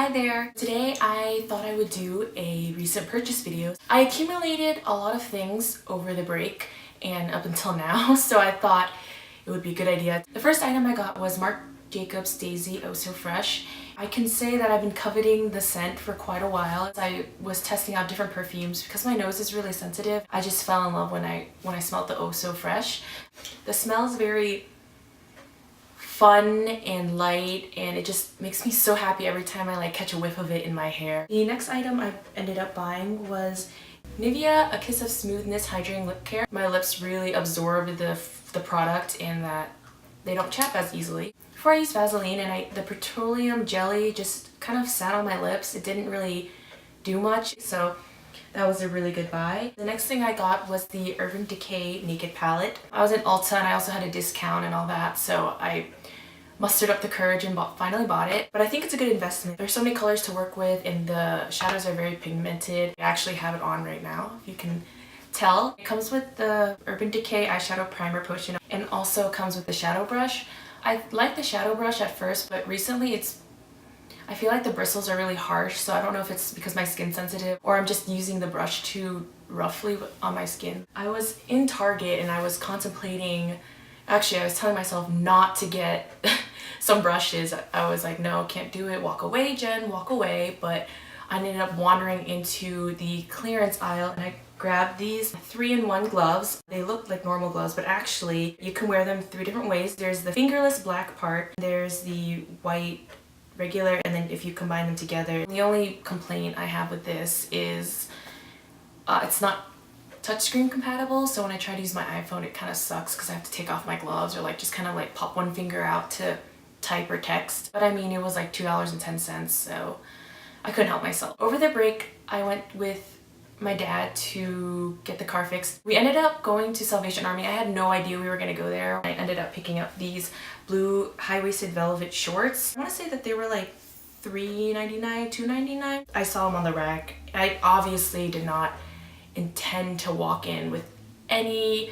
Hi there! Today I thought I would do a recent purchase video. I accumulated a lot of things over the break and up until now, so I thought it would be a good idea. The first item I got was Marc Jacobs Daisy Oh So Fresh. I can say that I've been coveting the scent for quite a while. I was testing out different perfumes because my nose is really sensitive. I just fell in love when I smelled the Oh So Fresh. The smell is very fun and light, and it just makes me so happy every time I catch a whiff of it in my hair. The next item I ended up buying was Nivea A Kiss of Smoothness Hydrating Lip Care. My lips really absorb the product and that they don't chap as easily. Before I used Vaseline, and the petroleum jelly just kind of sat on my lips. It didn't really do much, so that was a really good buy. The next thing I got was the Urban Decay Naked Palette. I was in Ulta and I also had a discount and all that, so I mustered up the courage and finally bought it. But I think it's a good investment. There's so many colors to work with and the shadows are very pigmented. I actually have it on right now, if you can tell. It comes with the Urban Decay Eyeshadow Primer Potion and also comes with the shadow brush. I liked the shadow brush at first, but recently I feel like the bristles are really harsh, so I don't know if it's because my skin's sensitive or I'm just using the brush too roughly on my skin. I was in Target and I was contemplating, actually I was telling myself not to get some brushes. I was like, no, can't do it, walk away Jen, walk away. But I ended up wandering into the clearance aisle and I grabbed these 3-in-1 gloves. They look like normal gloves, but actually you can wear them 3 different ways. There's the fingerless black part, there's the white regular, and then if you combine them together. The only complaint I have with this is it's not touchscreen compatible, so when I try to use my iPhone it kind of sucks because I have to take off my gloves or just kind of pop one finger out to type or text. But I mean, it was like $2.10, so I couldn't help myself. Over the break I went with my dad to get the car fixed. We ended up going to Salvation Army. I had no idea we were gonna go there. I ended up picking up these blue high-waisted velvet shorts. I want to say that they were like $3.99, $2.99. I saw them on the rack. I obviously did not intend to walk in with any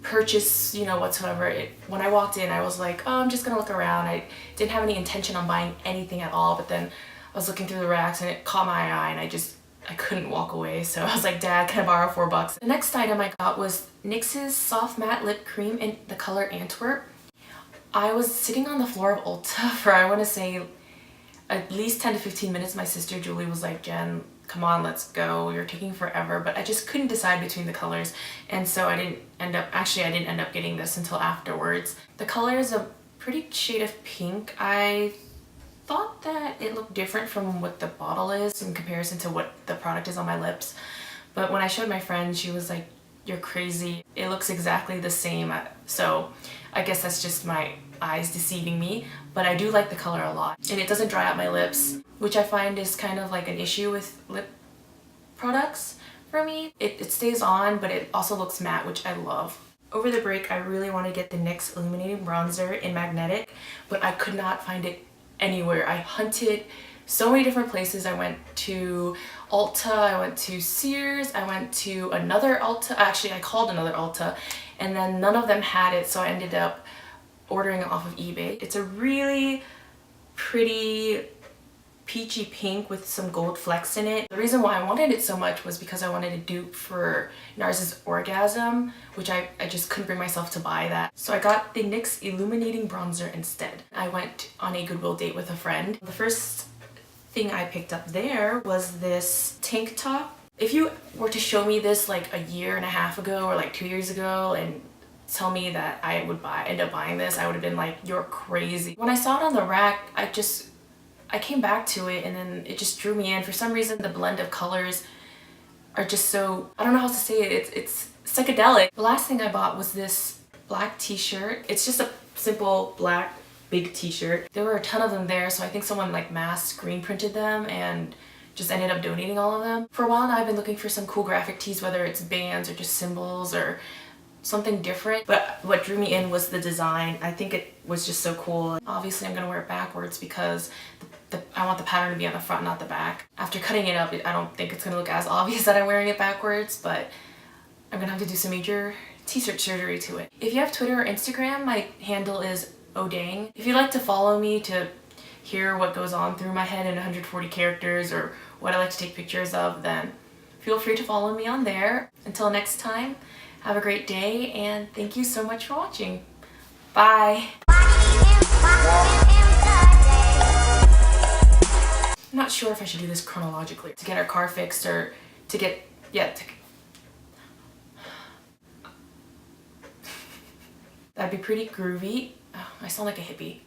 purchase, whatsoever. When I walked in I was like, oh, I'm just gonna look around. I didn't have any intention on buying anything at all, but then I was looking through the racks and it caught my eye and I couldn't walk away, so I was like, Dad, can I borrow $4? The next item I got was NYX's Soft Matte Lip Cream in the color Antwerp. I was sitting on the floor of Ulta for, I want to say, at least 10 to 15 minutes. My sister Julie was like, Jen, come on, let's go. You're taking forever. But I just couldn't decide between the colors, and so I didn't end up getting this until afterwards. The color is a pretty shade of pink. I thought that it looked different from what the bottle is in comparison to what the product is on my lips, but when I showed my friend, she was like, you're crazy, it looks exactly the same. So I guess that's just my eyes deceiving me, but I do like the color a lot, and it doesn't dry out my lips, which I find is kind of like an issue with lip products for me. It stays on, but it also looks matte, which I love. Over the break I really want to get the NYX Illuminating Bronzer in Magnetic, but I could not find it anywhere. I hunted so many different places. I went to Ulta, I went to Sears, I went to another Ulta, actually I called another Ulta, and then none of them had it, so I ended up ordering it off of eBay. It's a really pretty peachy pink with some gold flecks in it. The reason why I wanted it so much was because I wanted a dupe for NARS's Orgasm, which I just couldn't bring myself to buy that. So I got the NYX Illuminating Bronzer instead. I went on a Goodwill date with a friend. The first thing I picked up there was this tank top. If you were to show me this like a year and a half ago or like 2 years ago and tell me that I would end up buying this, I would have been like, you're crazy. When I saw it on the rack, I came back to it and then it just drew me in. For some reason the blend of colors are just so, I don't know how to say it, it's psychedelic. The last thing I bought was this black t-shirt. It's just a simple black big t-shirt. There were a ton of them there, so I think someone mass screen printed them and just ended up donating all of them. For a while now I've been looking for some cool graphic tees, whether it's bands or just symbols or something different, but what drew me in was the design. I think it was just so cool. Obviously I'm gonna wear it backwards because I want the pattern to be on the front, not the back. After cutting it up, I don't think it's gonna look as obvious that I'm wearing it backwards, but I'm gonna have to do some major t-shirt surgery to it. If you have Twitter or Instagram, my handle is odang. If you'd like to follow me to hear what goes on through my head in 140 characters or what I like to take pictures of, then feel free to follow me on there. Until next time, have a great day and thank you so much for watching. Bye! I'm not sure if I should do this chronologically to get our car fixed or to get, that'd be pretty groovy. Oh, I sound like a hippie.